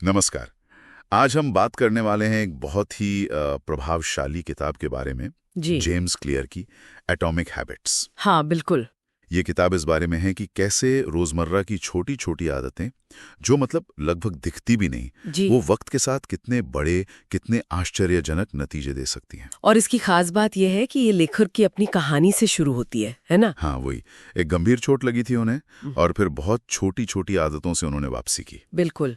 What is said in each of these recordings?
नमस्कार। आज हम बात करने वाले हैं एक बहुत ही प्रभावशाली किताब के बारे में, जी। जेम्स क्लियर की एटॉमिक हैबिट्स। हाँ, बिल्कुल। ये किताब इस बारे में है कि कैसे रोजमर्रा की छोटी छोटी आदतें, जो मतलब लगभग दिखती भी नहीं, जी। वो वक्त के साथ कितने बड़े, कितने आश्चर्यजनक नतीजे दे सकती हैं। और इसकी खास बात यह है कि ये लेखक की अपनी कहानी से शुरू होती है ना? हाँ, वही। एक गंभीर चोट लगी थी उन्हें और फिर बहुत छोटी छोटी आदतों से उन्होंने वापसी की। बिल्कुल।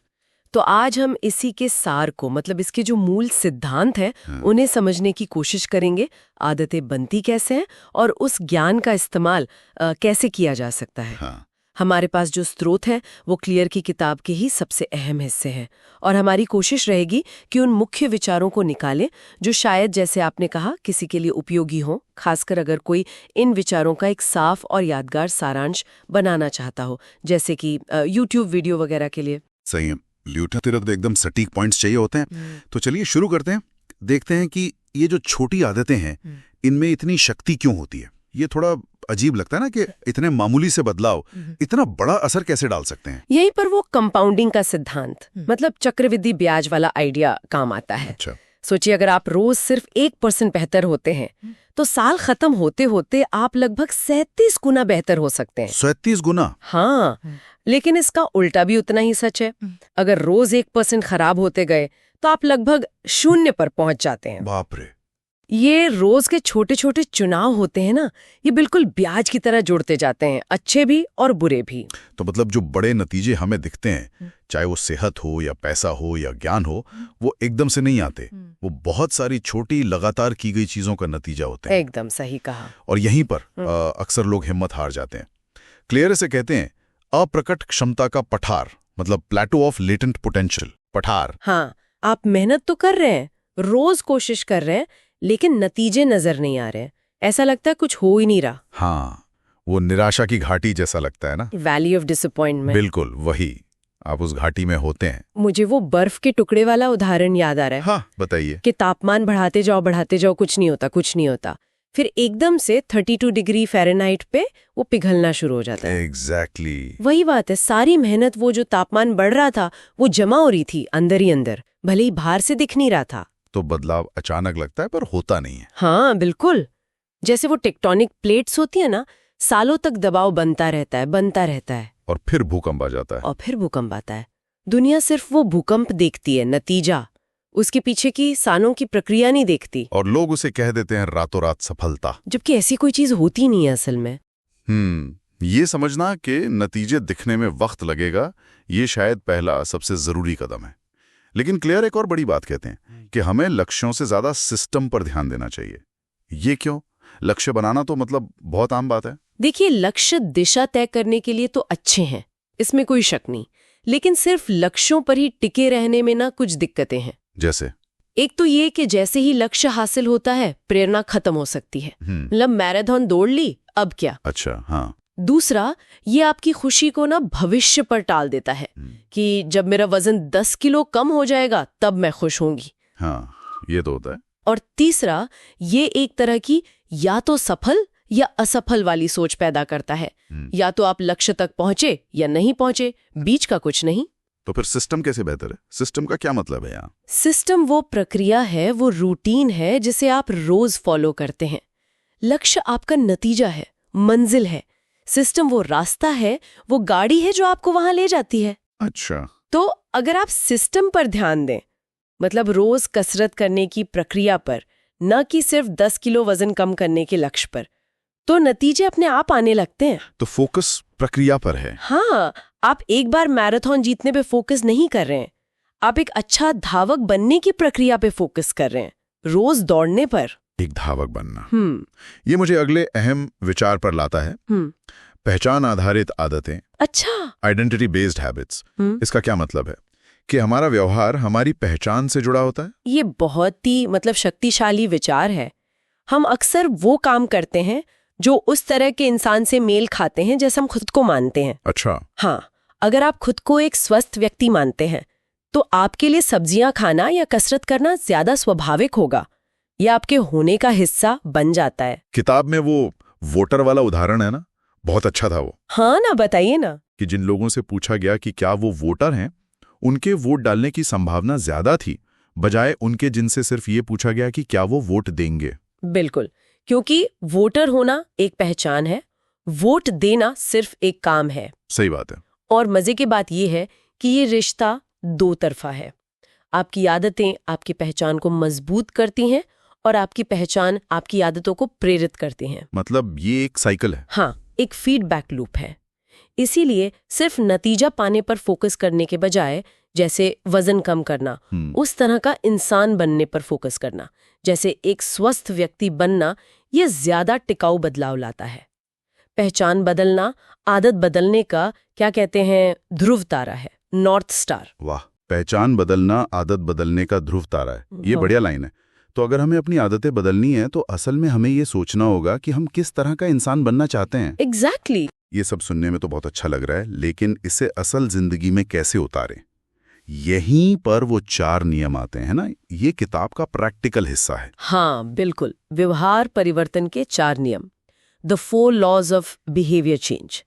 तो आज हम इसी के सार को, मतलब इसके जो मूल सिद्धांत हैं, हाँ। उन्हें समझने की कोशिश करेंगे। आदतें बनती कैसे हैं और उस ज्ञान का इस्तेमाल कैसे किया जा सकता है। हाँ। हमारे पास जो स्रोत हैं वो क्लियर की किताब के ही सबसे अहम हिस्से हैं, और हमारी कोशिश रहेगी कि उन मुख्य विचारों को निकालें जो शायद, जैसे आपने कहा, किसी के लिए उपयोगी हों, खासकर अगर कोई इन विचारों का एक साफ और यादगार सारांश बनाना चाहता हो, जैसे कि यूट्यूब वीडियो वगैरह के लिए। सही है। ल्यूटा तो एकदम सटीक पॉइंट्स चाहिए होते हैं। तो चलिए शुरू करते हैं। देखते हैं कि ये जो छोटी आदतें हैं, इनमें इतनी शक्ति क्यों होती है। ये थोड़ा अजीब लगता है ना कि इतने मामूली से बदलाव इतना बड़ा असर कैसे डाल सकते हैं। यहीं पर वो कंपाउंडिंग का सिद्धांत, मतलब चक्रवृद्धि ब्याज वाला आइडिया काम आता है। अच्छा। सोचिए, अगर आप रोज सिर्फ 1% बेहतर होते हैं तो साल खत्म होते होते आप लगभग 37 गुना बेहतर हो सकते हैं। 37 गुना? हाँ, लेकिन इसका उल्टा भी उतना ही सच है। अगर रोज 1% खराब होते गए तो आप लगभग 0 पर पहुंच जाते हैं। बाप रे। ये रोज के छोटे छोटे चुनाव होते हैं ना, ये बिल्कुल ब्याज की तरह जुड़ते जाते हैं, अच्छे भी और बुरे भी। तो मतलब जो बड़े नतीजे हमें दिखते हैं, चाहे वो सेहत हो या पैसा हो या ज्ञान हो, वो एकदम से नहीं आते। वो बहुत सारी छोटी लगातार की गई चीजों का नतीजा होते हैं। एकदम सही कहा। और यहीं पर अक्सर लोग हिम्मत हार जाते हैं। क्लियर से कहते हैं अप्रकट क्षमता का पठार, मतलब प्लेटो ऑफ लेटेंट पोटेंशियल। पठार। हाँ, आप मेहनत तो कर रहे हैं, रोज कोशिश कर रहे हैं, लेकिन नतीजे नजर नहीं आ रहे हैं। ऐसा लगता है कुछ हो ही नहीं रहा। हाँ, वो निराशा की घाटी जैसा लगता है ना। Valley of disappointment. बिल्कुल वही। आप उस घाटी में होते हैं। मुझे वो बर्फ के टुकड़े वाला उदाहरण याद आ रहा है। हाँ, बताइए। कि तापमान बढ़ाते जाओ, कुछ नहीं होता, कुछ नहीं होता। फिर एकदम से 32 डिग्री फ़ारेनहाइट पे वो पिघलना शुरू हो जाता है। एग्जैक्टली। वही बात है, सारी मेहनत, वो जो तापमान बढ़ रहा था, वो जमा हो रही थी अंदर ही अंदर, भले ही बाहर से दिख नहीं रहा था। तो बदलाव अचानक लगता है पर होता नहीं है। हाँ, बिल्कुल। जैसे वो टेक्टोनिक प्लेट्स होती है ना, सालों तक दबाव बनता रहता है। और फिर भूकंप आ जाता है। और फिर भूकंप आता है। दुनिया सिर्फ वो भूकंप देखती है, नतीजा, उसके पीछे की सालों की प्रक्रिया नहीं देखती। और लोग उसे कह देते हैं रातों रात सफलता, जबकि ऐसी कोई चीज होती नहीं है असल में। ये समझना कि नतीजे दिखने में वक्त लगेगा, ये शायद पहला सबसे जरूरी कदम है। लेकिन क्लियर एक और बड़ी बात कहते हैं कि हमें लक्ष्यों से ज्यादा सिस्टम पर ध्यान देना चाहिए। ये क्यों? लक्ष्य बनाना तो मतलब बहुत आम बात है। देखिए, लक्ष्य दिशा तय करने के लिए तो अच्छे हैं, इसमें कोई शक नहीं, लेकिन सिर्फ लक्ष्यों पर ही टिके रहने में ना कुछ दिक्कतें हैं। जैसे? एक तो ये कि जैसे ही लक्ष्य हासिल होता है, प्रेरणा खत्म हो सकती है। मतलब मैराथन दौड़ ली, अब क्या? अच्छा। हाँ। दूसरा, ये आपकी खुशी को ना भविष्य पर टाल देता है कि जब मेरा वजन 10 किलो कम हो जाएगा तब मैं खुश होंगी। हाँ, ये तो होता है। और तीसरा, ये एक तरह की या तो सफल या असफल वाली सोच पैदा करता है। या तो आप लक्ष्य तक पहुंचे या नहीं पहुंचे, बीच का कुछ नहीं। तो फिर सिस्टम कैसे बेहतर है? सिस्टम का क्या मतलब है यहाँ? सिस्टम वो प्रक्रिया है, वो रूटीन है जिसे आप रोज फॉलो करते हैं। लक्ष्य आपका नतीजा है, मंजिल है। सिस्टम वो रास्ता है, वो गाड़ी है जो आपको वहां ले जाती है। अच्छा। तो अगर आप सिस्टम पर ध्यान दें, मतलब रोज कसरत करने की प्रक्रिया पर, न कि सिर्फ 10 किलो वजन कम करने के लक्ष्य पर, तो नतीजे अपने आप आने लगते हैं। तो फोकस प्रक्रिया पर है। हाँ, आप एक बार मैराथन जीतने पे फोकस नहीं कर रहे हैं, आप एक अच्छा धावक बनने की प्रक्रिया पे फोकस कर रहे हैं, रोज दौड़ने पर। एक धावक बनना। ये मुझे अगले अहम विचार पर लाता है। पहचान आधारित आदतें। अच्छा। Identity based habits. इसका क्या मतलब है? कि हमारा व्यवहार हमारी पहचान से जुड़ा होता है। ये बहुत ही शक्तिशाली विचार है। हम अक्सर वो काम करते हैं जो उस तरह के इंसान से मेल खाते हैं जैसे हम खुद को मानते हैं। अच्छा। हाँ, अगर आप खुद को एक स्वस्थ व्यक्ति मानते हैं तो आपके लिए सब्जियां खाना या कसरत करना ज्यादा स्वाभाविक होगा। यह आपके होने का हिस्सा बन जाता है। किताब में वो वोटर वाला उदाहरण है ना, बहुत अच्छा था वो। हाँ ना, बताइए ना। कि जिन लोगों से पूछा गया कि क्या वो वोटर हैं, उनके वोट डालने की संभावना ज्यादा थी, बजाय उनके जिनसे सिर्फ ये पूछा गया कि क्या वो वोट देंगे। बिल्कुल, क्योंकि वोटर होना एक पहचान है, वोट देना सिर्फ एक काम है। सही बात है। और मजे की बात यह है कि ये रिश्ता दो तरफा है। आपकी आदतें आपकी पहचान को मजबूत करती हैं और आपकी पहचान आपकी आदतों को प्रेरित करती हैं। मतलब ये एक साइकिल है। हाँ, एक फीडबैक लूप है। इसीलिए सिर्फ नतीजा पाने पर फोकस करने के बजाय, जैसे वजन कम करना, उस तरह का इंसान बनने पर फोकस करना, जैसे एक स्वस्थ व्यक्ति बनना, ये ज्यादा टिकाऊ बदलाव लाता है। पहचान बदलना आदत बदलने का, क्या कहते हैं, ध्रुव तारा है, नॉर्थ स्टार। वाह, पहचान बदलना आदत बदलने का ध्रुव तारा है, ये बढ़िया लाइन है। तो अगर हमें अपनी आदतें बदलनी है तो असल में हमें ये सोचना होगा कि हम किस तरह का इंसान बनना चाहते हैं। एग्जैक्टली। ये सब सुनने में तो बहुत अच्छा लग रहा है, लेकिन इसे असल जिंदगी में कैसे उतारें? यहीं पर वो 4 नियम आते हैं ना, ये किताब का प्रैक्टिकल हिस्सा है। हाँ बिल्कुल, व्यवहार परिवर्तन के 4 नियम, the 4 laws of behaviour change.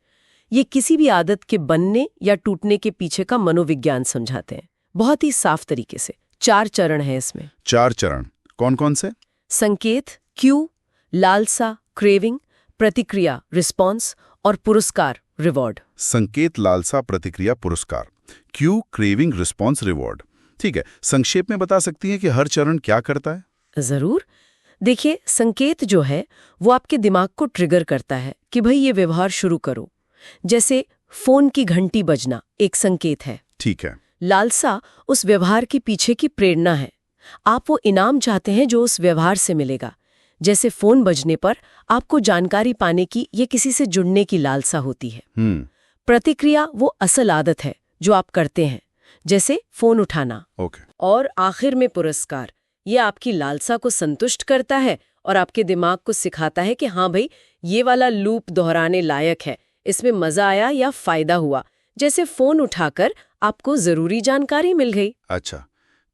ये किसी भी आदत के बनने या टूटने के पीछे का मनोविज्ञान समझाते हैं, बहुत ही साफ तरीके से। 4 चरण हैं इसमें। 4 चरण कौन कौन से? संकेत, क्यू, लालसा, क्रेविंग, प्रतिक्रिया, रिस्पॉन्स, और पुरस्कार, रिवॉर्ड। संकेत, लालसा, प्रतिक्रिया, पुरस्कार। Q, craving, response, reward. ठीक है, संक्षेप में बता सकती हैं कि हर चरण क्या करता है? जरूर। देखिए, संकेत जो है वो आपके दिमाग को ट्रिगर करता है कि भाई ये व्यवहार शुरू करो। जैसे फोन की घंटी बजना एक संकेत है। ठीक है। लालसा उस व्यवहार के पीछे की प्रेरणा है। आप वो इनाम चाहते हैं जो उस व्यवहार से मिलेगा। जैसे फोन बजने पर आपको जानकारी पाने की या किसी से जुड़ने की लालसा होती है। प्रतिक्रिया वो असल आदत है जो आप करते हैं, जैसे फोन उठाना। और आखिर में पुरस्कार, ये आपकी लालसा को संतुष्ट करता है और आपके दिमाग को सिखाता है कि हाँ भाई, ये वाला लूप दोहराने लायक है, इसमें मजा आया या फायदा हुआ। जैसे फोन उठाकर आपको जरूरी जानकारी मिल गई। अच्छा,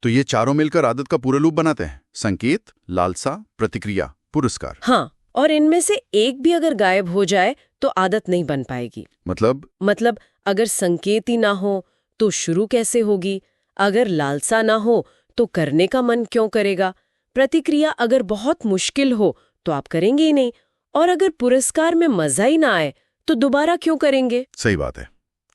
तो ये चारों मिलकर आदत का पूरा लूप बनाते हैं, संकेत, लालसा, प्रतिक्रिया, पुरस्कार। हाँ, और इनमें से एक भी अगर गायब हो जाए तो आदत नहीं बन पाएगी। मतलब अगर संकेत ही ना हो तो शुरू कैसे होगी? अगर लालसा ना हो तो करने का मन क्यों करेगा? प्रतिक्रिया अगर बहुत मुश्किल हो तो आप करेंगे ही नहीं, और अगर पुरस्कार में मजा ही ना आए तो दोबारा क्यों करेंगे? सही बात है,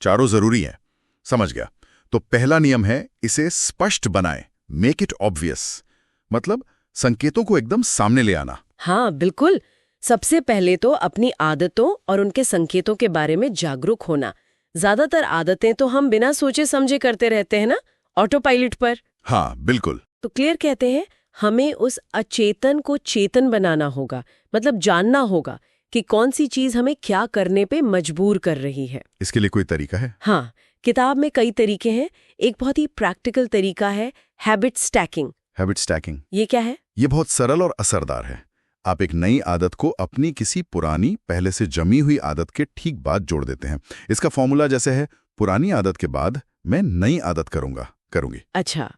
चारों जरूरी हैं। समझ गया। तो पहला नियम है, इसे स्पष्ट बनाएं, मेक इट ऑब्वियस। मतलब संकेतों को एकदम सामने ले आना। हाँ बिल्कुल। सबसे पहले तो अपनी आदतों और उनके संकेतों के बारे में जागरूक होना। ज्यादातर आदतें तो हम बिना सोचे समझे करते रहते हैं ना, ऑटो पायलट पर। हाँ बिल्कुल। तो क्लियर कहते हैं हमें उस अचेतन को चेतन बनाना होगा। मतलब जानना होगा कि कौन सी चीज हमें क्या करने पे मजबूर कर रही है। इसके लिए कोई तरीका है? हाँ, किताब में कई तरीके हैं। एक बहुत ही प्रैक्टिकल तरीका है हैबिट स्टैकिंग। हैबिट स्टैकिंग ये क्या है? ये बहुत सरल और असरदार है। आप एक नई आदत को अपनी किसी पुरानी, पहले से जमी हुई आदत के ठीक बाद जोड़ देते हैं। इसका फॉर्मूला जैसे है, पुरानी आदत के बाद मैं नई आदत करूंगी। अच्छा,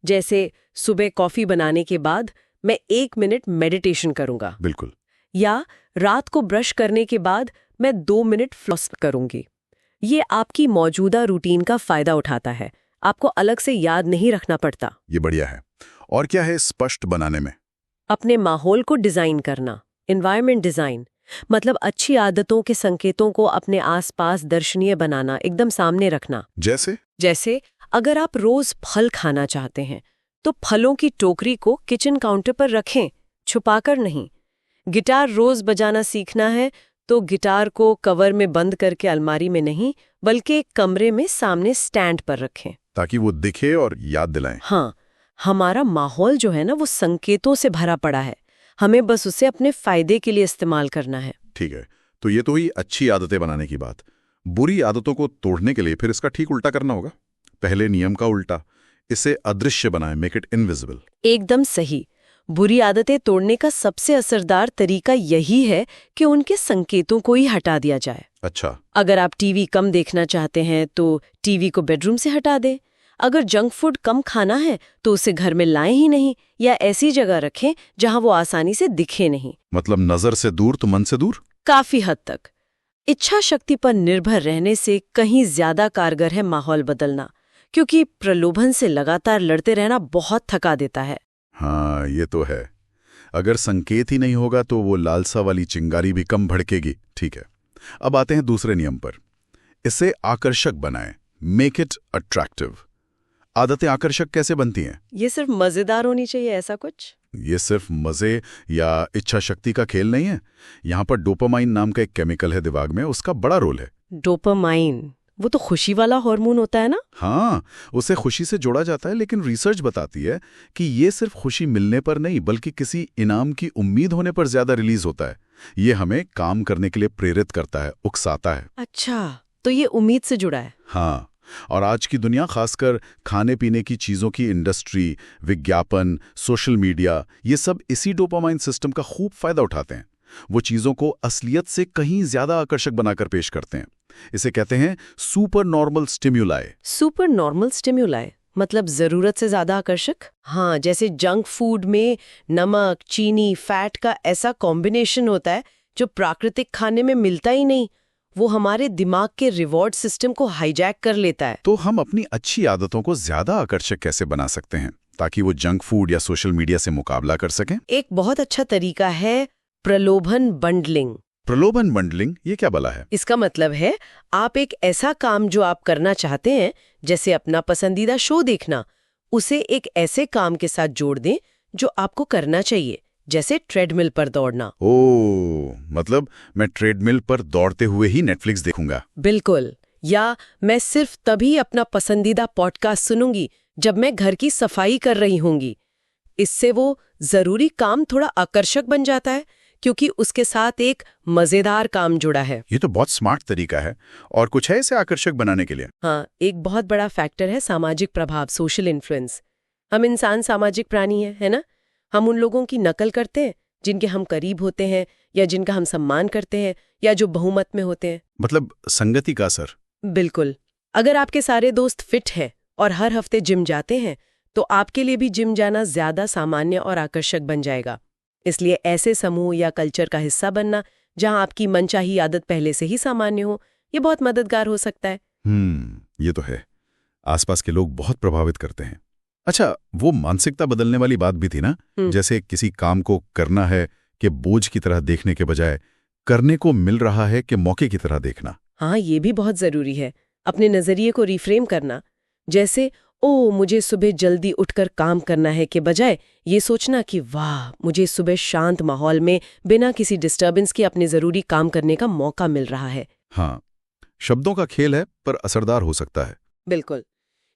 जैसे सुबह कॉफी बनाने के बाद मैं 1 मिनट मेडिटेशन करूंगा। बिल्कुल। या रात को ब्रश करने के बाद मैं 2 मिनट फ्लॉस करूंगी। ये आपकी मौजूदा रूटीन का फायदा उठाता है, आपको अलग से याद नहीं रखना पड़ता। ये बढ़िया है। और क्या है स्पष्ट बनाने में? अपने माहौल को डिजाइन करना, एनवायरनमेंट डिजाइन। मतलब अच्छी आदतों के संकेतों को अपने आसपास दर्शनीय बनाना, एकदम सामने रखना। जैसे अगर आप रोज फल खाना चाहते हैं तो फलों की टोकरी को किचन काउंटर पर रखें, छुपाकर नहीं। गिटार रोज बजाना सीखना है तो गिटार को कवर में बंद करके अलमारी में नहीं, बल्कि एक कमरे में सामने स्टैंड पर रखें, ताकि वो दिखे और याद दिलाएं। हाँ, हमारा माहौल जो है ना, वो संकेतों से भरा पड़ा है, हमें बस उसे अपने फायदे के लिए इस्तेमाल करना है। ठीक है, तो ये तो हुई अच्छी आदतें बनाने की बात। बुरी आदतों को तोड़ने के लिए फिर इसका ठीक उल्टा करना होगा। पहले नियम का उल्टा, इसे अदृश्य बनाएं, मेक इट इनविजिबल। एकदम सही। बुरी आदतें तोड़ने का सबसे असरदार तरीका यही है कि उनके संकेतों को ही हटा दिया जाए। अच्छा। अगर आप टीवी कम देखना चाहते हैं तो टीवी को बेडरूम से हटा दें। अगर जंक फूड कम खाना है तो उसे घर में लाएं ही नहीं, या ऐसी जगह रखें जहां वो आसानी से दिखे नहीं। मतलब नजर से दूर तो मन से दूर। काफी हद तक इच्छा शक्ति पर निर्भर रहने से कहीं ज्यादा कारगर है माहौल बदलना, क्योंकि प्रलोभन से लगातार लड़ते रहना बहुत थका देता है। हाँ, ये तो है। अगर संकेत ही नहीं होगा तो वो लालसा वाली चिंगारी भी कम भड़केगी। ठीक है, अब आते हैं दूसरे नियम पर। इसे आकर्षक बनाएं, मेक इट अट्रैक्टिव। आदतें आकर्षक कैसे बनती हैं? ये सिर्फ मजेदार होनी चाहिए, ऐसा कुछ? ये सिर्फ मजे या इच्छा शक्ति का खेल नहीं है। यहाँ पर डोपामाइन नाम का एक केमिकल है दिमाग में, उसका बड़ा रोल है। डोपामाइन, वो तो खुशी वाला हार्मोन होता है ना? हाँ, उसे खुशी से जोड़ा जाता है, लेकिन रिसर्च बताती है कि ये सिर्फ खुशी मिलने पर नहीं बल्कि किसी इनाम की उम्मीद होने पर ज्यादा रिलीज होता है। ये हमें काम करने के लिए प्रेरित करता है, उकसाता है। अच्छा, तो ये उम्मीद से जुड़ा है। हाँ, और आज की दुनिया, खासकर खाने पीने की चीजों की इंडस्ट्री, विज्ञापन, सोशल मीडिया, ये सब इसी डोपामाइन सिस्टम का खूब फायदा उठाते हैं। वो चीजों को असलियत से कहीं ज्यादा आकर्षक बनाकर पेश करते हैं। इसे कहते हैं सुपर नॉर्मल स्टिम्युलाई। सुपर नॉर्मल स्टिम्युलाई मतलब जरूरत से ज्यादा आकर्षक? हाँ, जैसे जंक फूड में नमक, चीनी, फैट का ऐसा कॉम्बिनेशन होता है जो प्राकृतिक खाने में मिलता ही नहीं। वो हमारे दिमाग के रिवॉर्ड सिस्टम को हाईजैक कर लेता है। तो हम अपनी अच्छी आदतों को ज्यादा आकर्षक कैसे बना सकते हैं ताकि वो जंक फूड या सोशल मीडिया से मुकाबला कर सकें? एक बहुत अच्छा तरीका है प्रलोभन बंडलिंग। प्रलोभन बंडलिंग, ये क्या भला है? इसका मतलब है आप एक ऐसा काम जो आप करना चाहते हैं, जैसे अपना पसंदीदा शो देखना, उसे एक ऐसे काम के साथ जोड़ दें जो आपको करना चाहिए, जैसे ट्रेडमिल पर दौड़ना। ओह, मतलब मैं ट्रेडमिल पर दौड़ते हुए ही नेटफ्लिक्स देखूंगा। बिल्कुल। या मैं सिर्फ तभी अपना पसंदीदा पॉडकास्ट सुनूंगी जब मैं घर की सफाई कर रही होंगी। इससे वो जरूरी काम थोड़ा आकर्षक बन जाता है क्योंकि उसके साथ एक मजेदार काम जुड़ा है। ये तो बहुत स्मार्ट तरीका है। और कुछ है इसे आकर्षक बनाने के लिए? हाँ, एक बहुत बड़ा फैक्टर है सामाजिक प्रभाव, सोशल इन्फ्लुएंस। हम इंसान सामाजिक प्राणी है ना? हम उन लोगों की नकल करते हैं जिनके हम करीब होते हैं या जिनका हम सम्मान करते हैं या जो बहुमत में होते हैं। मतलब संगति का असर। बिल्कुल। अगर आपके सारे दोस्त फिट हैं और हर हफ्ते जिम जाते हैं तो आपके लिए भी जिम जाना ज्यादा सामान्य और आकर्षक बन जाएगा। इसलिए ऐसे समूह या कल्चर का हिस्सा बनना जहां आपकी मनचाही आदत पहले से ही सामान्य हो, ये बहुत मददगार हो सकता है। ये तो है। आसपास के लोग बहुत प्रभावित करते हैं। अच्छा, वो मानसिकता बदलने वाली बात भी थी ना, जैसे किसी काम को करना है कि बोझ की तरह देखने के बजाय करने को मिल रहा है कि मौके की तरह देखना। हाँ, ये भी बहुत जरूरी है। अपने नजरिए को रिफ्रेम करना, जैसे ओ मुझे सुबह जल्दी उठकर काम करना है के बजाय ये सोचना कि वाह, मुझे सुबह शांत माहौल में बिना किसी डिस्टर्बेंस के अपने जरूरी काम करने का मौका मिल रहा है। हाँ, शब्दों का खेल है पर असरदार हो सकता है। बिल्कुल।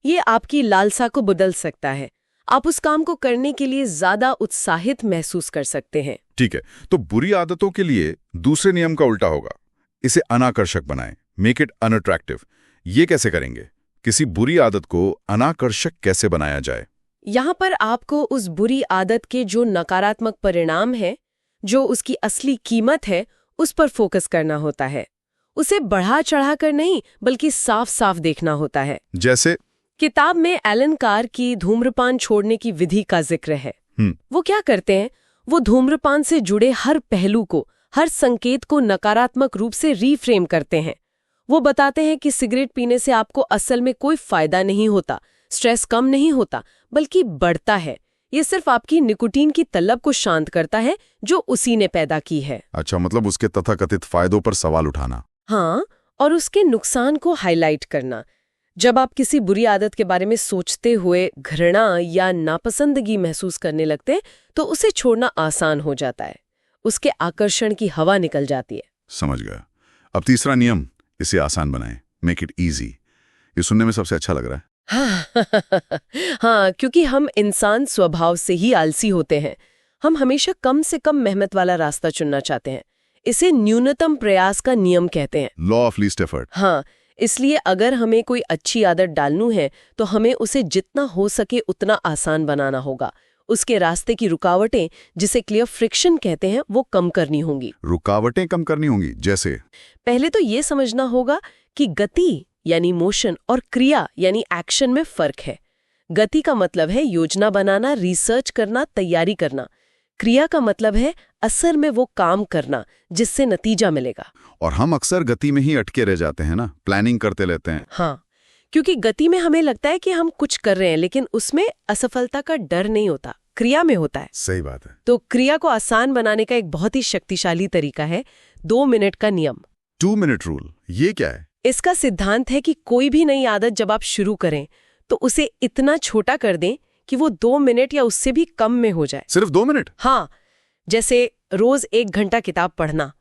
ये आपकी लालसा को बदल सकता है। आप उस काम को करने के लिए ज्यादा उत्साहित महसूस कर सकते हैं। ठीक है, तो बुरी आदतों के लिए दूसरे नियम का उल्टा होगा। इसे अनाकर्षक बनाएं, मेक इट अनअट्रैक्टिव। ये कैसे करेंगे? किसी बुरी आदत को अनाकर्षक कैसे बनाया जाए? यहाँ पर आपको उस बुरी आदत के जो नकारात्मक परिणाम है, जो उसकी असली कीमत है, उस पर फोकस करना होता है। उसे बढ़ा चढ़ाकर नहीं बल्कि साफ साफ देखना होता है। जैसे किताब में एलन कार की धूम्रपान छोड़ने की विधि का जिक्र है। वो क्या करते हैं? वो धूम्रपान से जुड़े हर पहलू को, हर संकेत को नकारात्मक रूप से रीफ्रेम करते हैं। वो बताते हैं कि सिगरेट पीने से आपको असल में कोई फायदा नहीं होता, स्ट्रेस कम नहीं होता, बल्कि बढ़ता है। ये सिर्फ आपकी निकोटीन की तलब को शांत करता है जो उसी ने पैदा की है। अच्छा, मतलब उसके तथाकथित फायदों पर सवाल उठाना। हाँ, और उसके नुकसान को हाईलाइट करना। जब आप किसी बुरी आदत के बारे में सोचते हुए घृणा या नापसंदगी महसूस करने लगते हैं तो उसे छोड़ना आसान हो जाता है। उसके आकर्षण की हवा निकल जाती है। समझ गया। अब तीसरा नियम, इसे आसान बनाएं, मेक इट इजी। ये सुनने में सबसे अच्छा लग रहा है। हाँ, क्योंकि हम इंसान स्वभाव से ही आलसी होते हैं। हम हमेशा कम से कम मेहनत वाला रास्ता चुनना चाहते हैं। इसे न्यूनतम प्रयास का नियम कहते हैं, लॉ ऑफ लीस्ट एफर्ट। हाँ, इसलिए अगर हमें कोई अच्छी आदत डालनी है तो हमें उसे जितना हो सके उतना आसान बनाना होगा। उसके रास्ते की रुकावटें, जिसे क्लियर फ्रिक्शन कहते हैं, वो कम करनी होंगी। रुकावटें कम करनी होंगी जैसे? पहले तो ये समझना होगा कि गति यानी मोशन और क्रिया यानी एक्शन में फर्क है। गति का मतलब है योजना बनाना, रिसर्च करना, तैयारी करना। क्रिया का मतलब है असर में वो काम करना जिससे नतीजा मिलेगा। और हम अक्सर गति में ही अटके रह जाते हैं ना, प्लानिंग करते रहते हैं। हाँ, क्योंकि गति में हमें लगता है कि हम कुछ कर रहे हैं, लेकिन उसमें असफलता का डर नहीं होता, क्रिया में होता है। सही बात है। तो क्रिया को आसान बनाने का एक बहुत ही शक्तिशाली तरीका है 2 मिनट का नियम। 2 मिनट रूल, ये क्या है? इसका सिद्धांत है कि कोई भी नई आदत जब आप शुरू करें तो उसे इतना छोटा कर दें कि वो 2 मिनट या उससे भी कम में हो जाए। सिर्फ 2 मिनट? हाँ, जैसे रोज 1 घंटा किताब पढ़ना।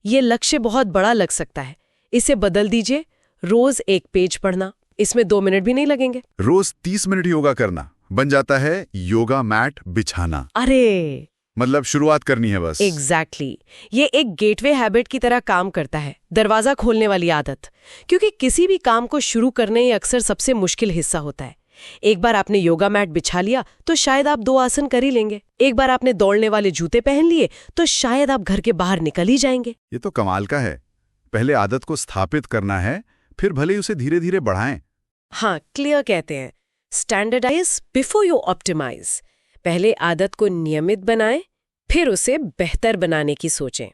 ये लक्ष्य बहुत बड़ा लग सकता है, इसे बदल दीजिए, रोज 1 पेज पढ़ना। इसमें 2 मिनट भी नहीं लगेंगे। रोज 30 मिनट योगा करना बन जाता है योगा मैट बिछाना। अरे मतलब शुरुआत करनी है बस। एग्जैक्टली ये एक गेटवे हैबिट की तरह काम करता है, दरवाजा खोलने वाली आदत। क्योंकि किसी भी काम को शुरू करने ही अक्सर सबसे मुश्किल हिस्सा होता है। एक बार आपने योगा मैट बिछा लिया तो शायद आप 2 आसन कर ही लेंगे। एक बार आपने दौड़ने वाले जूते पहन लिए तो शायद आप घर के बाहर निकल ही जाएंगे। ये तो कमाल का है। पहले आदत को स्थापित करना है, फिर भले ही उसे धीरे धीरे बढ़ाएं। हाँ, क्लियर कहते हैं, स्टैंडर्डाइज बिफोर यू ऑप्टिमाइज। पहले आदत को नियमित बनाएं, फिर उसे बेहतर बनाने की सोचें।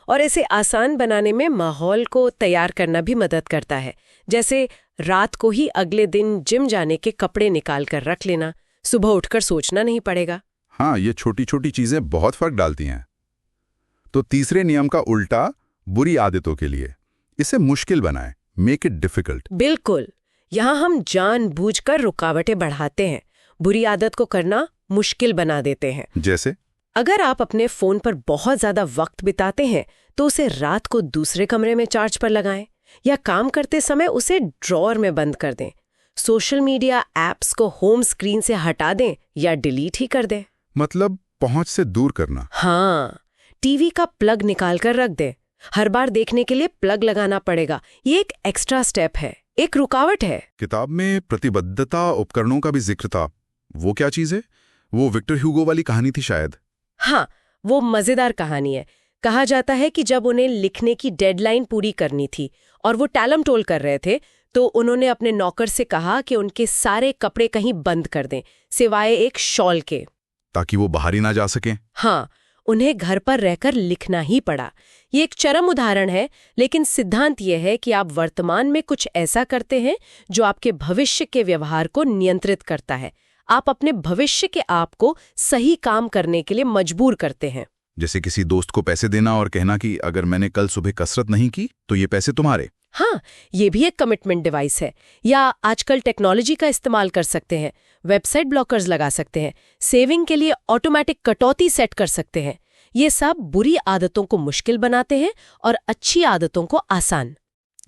और इसे आसान बनाने में माहौल को तैयार करना भी मदद करता है। जैसे रात को ही अगले दिन जिम जाने के कपड़े निकाल कर रख लेना, सुबह उठकर सोचना नहीं पड़ेगा। हाँ, ये छोटी छोटी चीजें बहुत फर्क डालती हैं। तो तीसरे नियम का उल्टा बुरी आदतों के लिए, इसे मुश्किल बनाएं, मेक इट डिफिकल्ट। बिल्कुल, यहाँ हम जानबूझकर रुकावटें बढ़ाते हैं, बुरी आदत को करना मुश्किल बना देते हैं। जैसे अगर आप अपने फोन पर बहुत ज्यादा वक्त बिताते हैं तो उसे रात को दूसरे कमरे में चार्ज पर लगाएं, या काम करते समय उसे ड्रॉअर में बंद कर दें। सोशल मीडिया ऐप्स को होम स्क्रीन से हटा दें या डिलीट ही कर दें। मतलब पहुंच से दूर करना। हाँ, टीवी का प्लग निकाल कर रख दें। हर बार देखने के लिए प्लग लगाना पड़ेगा, ये एक एक्स्ट्रा स्टेप है, एक रुकावट है। किताब में प्रतिबद्धता उपकरणों का भी जिक्र था, वो क्या चीज है? वो विक्टर ह्यूगो वाली कहानी थी शायद। हाँ, वो मजेदार कहानी है। कहा जाता है कि जब उन्हें लिखने की डेडलाइन पूरी करनी थी और वो टालमटोल कर रहे थे, तो उन्होंने अपने नौकर से कहा कि उनके सारे कपड़े कहीं बंद कर दें, सिवाय एक शॉल के, ताकि वो बाहर ही ना जा सकें। हाँ, उन्हें घर पर रहकर लिखना ही पड़ा। ये एक चरम उदाहरण है, लेकिन सिद्धांत ये है कि आप वर्तमान में कुछ ऐसा करते हैं जो आपके भविष्य के व्यवहार को नियंत्रित करता है। आप अपने भविष्य के आप को सही काम करने के लिए मजबूर करते हैं। जैसे किसी दोस्त को पैसे देना और कहना कि अगर मैंने कल सुबह कसरत नहीं की तो ये पैसे तुम्हारे। हाँ, ये भी एक कमिटमेंट डिवाइस है। या आजकल टेक्नोलॉजी का इस्तेमाल कर सकते हैं, वेबसाइट ब्लॉकर्स लगा सकते हैं, सेविंग के लिए ऑटोमेटिक कटौती सेट कर सकते हैं। ये सब बुरी आदतों को मुश्किल बनाते हैं और अच्छी आदतों को आसान।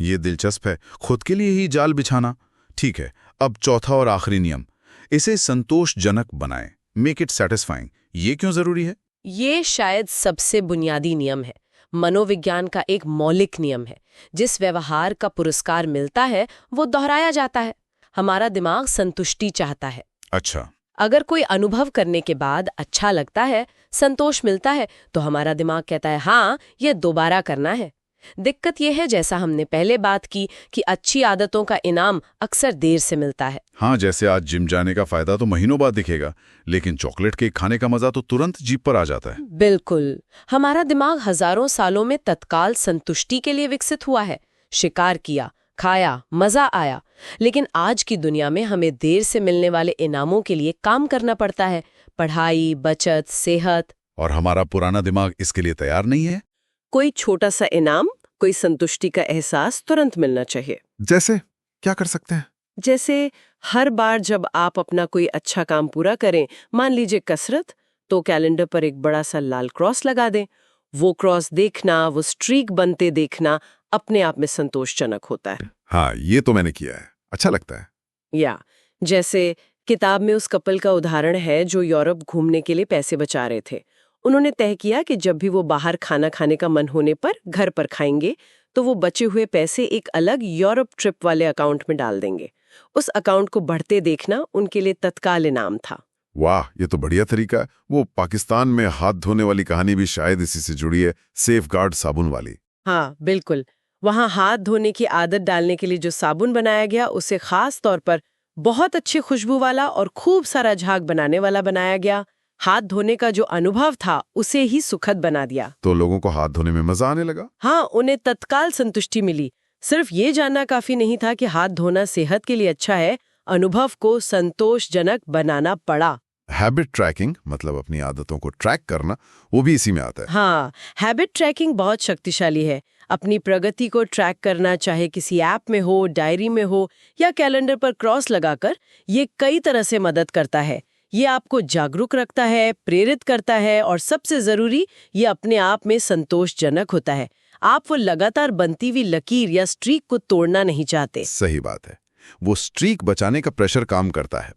ये दिलचस्प है, खुद के लिए ही जाल बिछाना। ठीक है, अब चौथा और आखिरी नियम, इसे संतोषजनक बनाएं, मेक इट सेटिस्फाइंग। ये क्यों जरूरी है? ये शायद सबसे बुनियादी नियम है, मनोविज्ञान का एक मौलिक नियम है। जिस व्यवहार का पुरस्कार मिलता है वो दोहराया जाता है। हमारा दिमाग संतुष्टि चाहता है। अच्छा, अगर कोई अनुभव करने के बाद अच्छा लगता है, संतोष मिलता है, तो हमारा दिमाग कहता है हाँ, ये दोबारा करना है। दिक्कत यह है, जैसा हमने पहले बात की, कि अच्छी आदतों का इनाम अक्सर देर से मिलता है। हाँ, जैसे आज जिम जाने का फायदा तो महीनों बाद दिखेगा, लेकिन चॉकलेट केक खाने का मजा तो तुरंत जीभ पर आ जाता है। बिल्कुल, हमारा दिमाग हजारों सालों में तत्काल संतुष्टि के लिए विकसित हुआ है। शिकार किया, खाया, मजा आया। लेकिन आज की दुनिया में हमें देर से मिलने वाले इनामों के लिए काम करना पड़ता है, पढ़ाई, बचत, सेहत। और हमारा पुराना दिमाग इसके लिए तैयार नहीं है। कोई छोटा सा इनाम, कोई संतुष्टि का एहसास तुरंत मिलना चाहिए। जैसे क्या कर सकते हैं? जैसे हर बार जब आप अपना कोई अच्छा काम पूरा करें, मान लीजिए कसरत, तो कैलेंडर पर एक बड़ा सा लाल क्रॉस लगा दें। वो क्रॉस देखना, वो स्ट्रीक बनते देखना अपने आप में संतोषजनक होता है। हाँ, ये तो मैंने किया है, अच्छा लगता है। या जैसे किताब में उस कपल का उदाहरण है जो यूरोप घूमने के लिए पैसे बचा रहे थे। उन्होंने तय किया कि जब भी वो बाहर खाना खाने का मन होने पर घर पर खाएंगे, तो वो बचे हुए पैसे एक अलग यूरोप ट्रिप वाले अकाउंट में डाल देंगे। उस अकाउंट को बढ़ते देखना उनके लिए तत्काल इनाम था। वाह, ये तो बढ़िया तरीका है। वो पाकिस्तान में हाथ धोने वाली कहानी भी शायद इसी से जुड़ी है, सेफगार्ड साबुन वाली। हाँ, बिल्कुल। वहाँ हाथ धोने की आदत डालने के लिए जो साबुन बनाया गया, उसे खास तौर पर बहुत अच्छी खुशबू वाला और खूब सारा झाग बनाने वाला बनाया गया। हाथ धोने का जो अनुभव था उसे ही सुखद बना दिया। तो लोगों को हाथ धोने में मजा आने लगा। हाँ, उन्हें तत्काल संतुष्टि मिली। सिर्फ ये जानना काफी नहीं था कि हाथ धोना सेहत के लिए अच्छा है, अनुभव को संतोषजनक बनाना पड़ा। हैबिट ट्रैकिंग मतलब अपनी आदतों को ट्रैक करना, वो भी इसी में आता है। हाँ, हैबिट ट्रैकिंग बहुत शक्तिशाली है। अपनी प्रगति को ट्रैक करना, चाहे किसी ऐप में हो, डायरी में हो या कैलेंडर पर क्रॉस लगाकर, ये कई तरह से मदद करता है। ये आपको जागरूक रखता है, प्रेरित करता है और सबसे जरूरी, ये अपने आप में संतोषजनक होता है। आप वो लगातार बनती हुई लकीर या स्ट्रीक को तोड़ना नहीं चाहते। सही बात है, वो स्ट्रीक बचाने का प्रेशर काम करता है।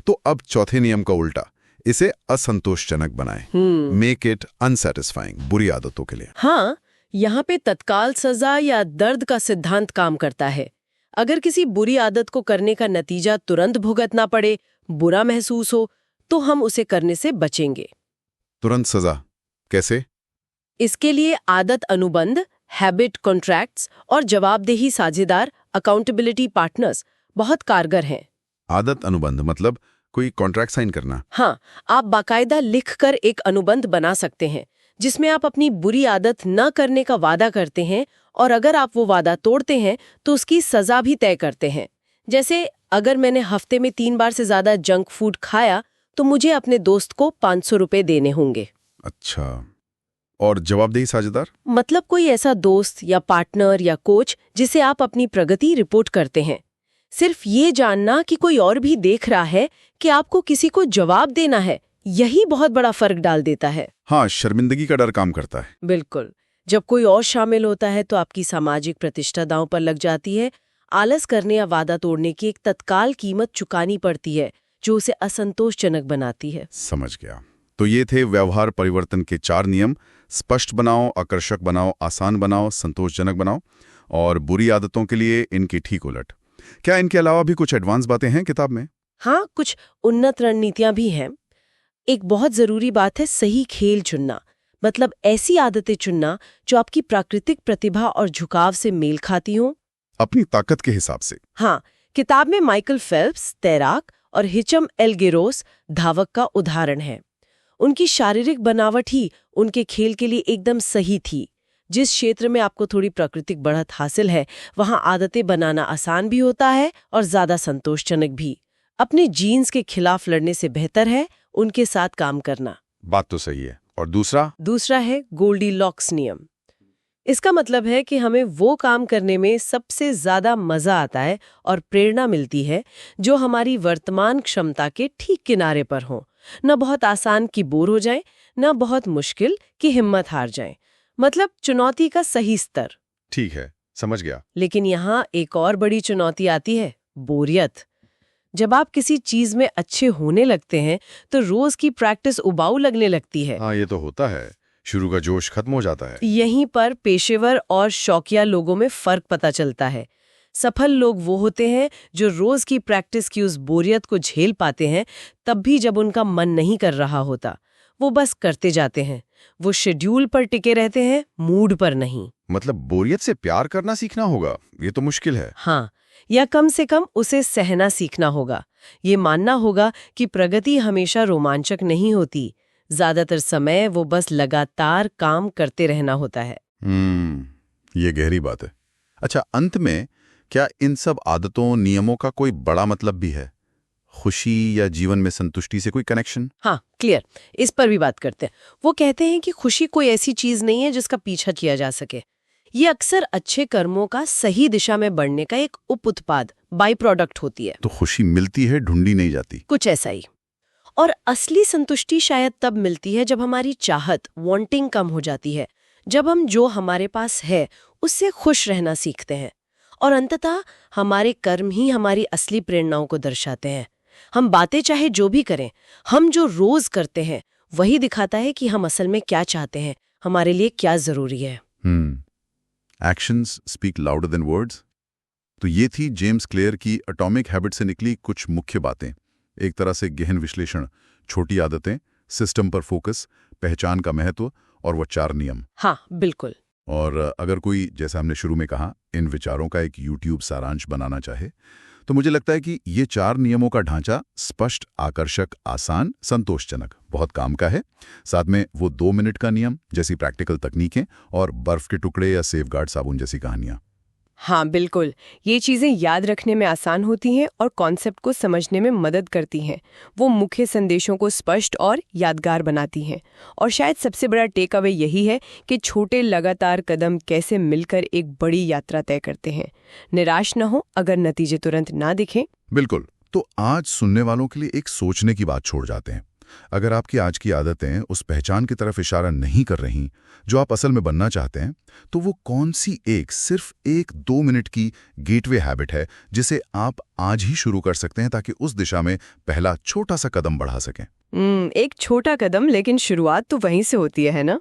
तो अब चौथे नियम का उल्टा, इसे असंतोषजनक बनाएं। मेक इट अनसैटिस्फाइंग, बुरी आदतों के लिए। हाँ, यहाँ पे तत्काल सजा या दर्द का सिद्धांत काम करता है। अगर किसी बुरी आदत को करने का नतीजा तुरंत भुगतना पड़े, बुरा महसूस हो, तो हम उसे करने से बचेंगे। तुरंत सजा कैसे? इसके लिए आदत अनुबंध, हैबिट कॉन्ट्रैक्ट्स और जवाबदेही साझेदार, अकाउंटेबिलिटी पार्टनर्स बहुत कारगर हैं। आदत अनुबंध मतलब कोई कॉन्ट्रैक्ट साइन करना? हाँ, आप बाकायदा लिखकर एक अनुबंध बना सकते हैं जिसमें आप अपनी बुरी आदत न करने का वादा करते हैं और अगर आप वो वादा तोड़ते हैं तो उसकी सजा भी तय करते हैं। जैसे अगर मैंने हफ्ते में 3 बार से ज्यादा जंक फूड खाया तो मुझे अपने दोस्त को 500 रुपए देने होंगे। अच्छा, और जवाबदेही साझेदार मतलब कोई ऐसा दोस्त या पार्टनर या कोच जिसे आप अपनी प्रगति रिपोर्ट करते हैं। सिर्फ ये जानना कि कोई और भी देख रहा है कि आपको किसी को जवाब देना है, यही बहुत बड़ा फर्क डाल देता है। हाँ, शर्मिंदगी का डर काम करता है। बिल्कुल। जब कोई और शामिल होता है तो आपकी सामाजिक प्रतिष्ठा दांव पर लग जाती है। आलस करने या वादा तोड़ने की एक तत्काल कीमत चुकानी पड़ती है जो उसे असंतोषजनक बनाती है। समझ गया। तो ये थे व्यवहार परिवर्तन के 4 नियम। स्पष्ट बनाओ, आकर्षक बनाओ, आसान बनाओ, संतोषजनक बनाओ, और बुरी आदतों के लिए इनकी ठीक उलट। क्या इनके अलावा भी कुछ एडवांस बातें हैं किताब में? हाँ, कुछ उन्नत रणनीतियां भी हैं। एक बहुत जरूरी बात है सही खेल चुनना, मतलब ऐसी आदतें चुनना जो आपकी प्राकृतिक प्रतिभा और झुकाव से मेल खाती हों, अपनी ताकत के हिसाब से। हाँ, किताब में माइकल फेल्प्स तैराक और हिचम एल्गेरोस धावक का उदाहरण है। उनकी शारीरिक बनावट ही उनके खेल के लिए एकदम सही थी। जिस क्षेत्र में आपको थोड़ी प्राकृतिक बढ़त हासिल है, वहां आदतें बनाना आसान भी होता है और ज्यादा संतोषजनक भी। अपने जीन्स के खिलाफ लड़ने से बेहतर है उनके साथ काम करना। बात तो सही है। और दूसरा है गोल्डीलॉक्स नियम। इसका मतलब है कि हमें वो काम करने में सबसे ज्यादा मजा आता है और प्रेरणा मिलती है जो हमारी वर्तमान क्षमता के ठीक किनारे पर हो। न बहुत आसान कि बोर हो जाए, न बहुत मुश्किल कि हिम्मत हार जाए। मतलब चुनौती का सही स्तर। ठीक है, समझ गया। लेकिन यहाँ एक और बड़ी चुनौती आती है, बोरियत। जब आप किसी चीज में अच्छे होने लगते हैं तो रोज की प्रैक्टिस उबाऊ लगने लगती है। हाँ, ये तो होता है। शुरू का जोश खत्म हो जाता है। यहीं पर पेशेवर और शौकिया लोगों में फर्क पता चलता है। सफल लोग वो होते हैं जो रोज की प्रैक्टिस की उस बोरियत को झेल पाते हैं, तब भी जब उनका मन नहीं कर रहा होता। वो बस करते जाते हैं। वो शेड्यूल पर टिके रहते हैं, मूड पर नहीं। मतलब बोरियत से प्यार करना सीखना होगा। ये तो मुश्किल है। हाँ, या कम से कम उसे सहना सीखना होगा। ये मानना होगा कि प्रगति हमेशा रोमांचक नहीं होती। ज्यादातर समय वो बस लगातार काम करते रहना होता है। ये गहरी बात है। अच्छा, अंत में क्या इन सब आदतों, नियमों का कोई बड़ा मतलब भी है? खुशी या जीवन में संतुष्टि से कोई कनेक्शन? हाँ, क्लियर। इस पर भी बात करते हैं। वो कहते हैं कि खुशी कोई ऐसी चीज नहीं है जिसका पीछा किया जा सके। ये अक्सर अच्छे कर्मों का सही दिशा में बढ़ने का एक उप उत्पाद, बाई प्रोडक्ट होती है। तो खुशी मिलती है, ढूंढी नहीं जाती। कुछ ऐसा ही। और असली संतुष्टि शायद तब मिलती है जब हमारी चाहत, वांटिंग कम हो जाती है, जब हम जो हमारे पास है उससे खुश रहना सीखते हैं। और अंततः हमारे कर्म ही हमारी असली प्रेरणाओं को दर्शाते हैं। हम बातें चाहे जो भी करें, हम जो रोज करते हैं वही दिखाता है कि हम असल में क्या चाहते हैं, हमारे लिए क्या जरूरी है। Actions speak louder than words. तो ये थी जेम्स क्लियर की एटॉमिक हैबिट से निकली कुछ मुख्य बातें। एक तरह से गहन विश्लेषण, छोटी आदतें, सिस्टम पर फोकस, पहचान का महत्व और वो 4 नियम। हाँ, बिल्कुल। और अगर कोई, जैसा हमने शुरू में कहा, इन विचारों का एक YouTube सारांश बनाना चाहे तो मुझे लगता है कि ये 4 नियमों का ढांचा स्पष्ट, आकर्षक, आसान, संतोषजनक बहुत काम का है। साथ में वो 2 मिनट का नियम जैसी प्रैक्टिकल तकनीकें और बर्फ के टुकड़े या सेफगार्ड साबुन जैसी कहानियां। हाँ बिल्कुल, ये चीजें याद रखने में आसान होती हैं और कॉन्सेप्ट को समझने में मदद करती हैं। वो मुख्य संदेशों को स्पष्ट और यादगार बनाती हैं। और शायद सबसे बड़ा टेक अवे यही है कि छोटे लगातार कदम कैसे मिलकर एक बड़ी यात्रा तय करते हैं। निराश न हो अगर नतीजे तुरंत ना दिखें। बिल्कुल। तो आज सुनने वालों के लिए एक सोचने की बात छोड़ जाते हैं। अगर आपकी आज की आदतें उस पहचान की तरफ इशारा नहीं कर रही जो आप असल में बनना चाहते हैं, तो वो कौन सी सिर्फ 1-2 मिनट की गेटवे हैबिट है जिसे आप आज ही शुरू कर सकते हैं ताकि उस दिशा में पहला छोटा सा कदम बढ़ा सकें? एक छोटा कदम, लेकिन शुरुआत तो वहीं से होती है ना?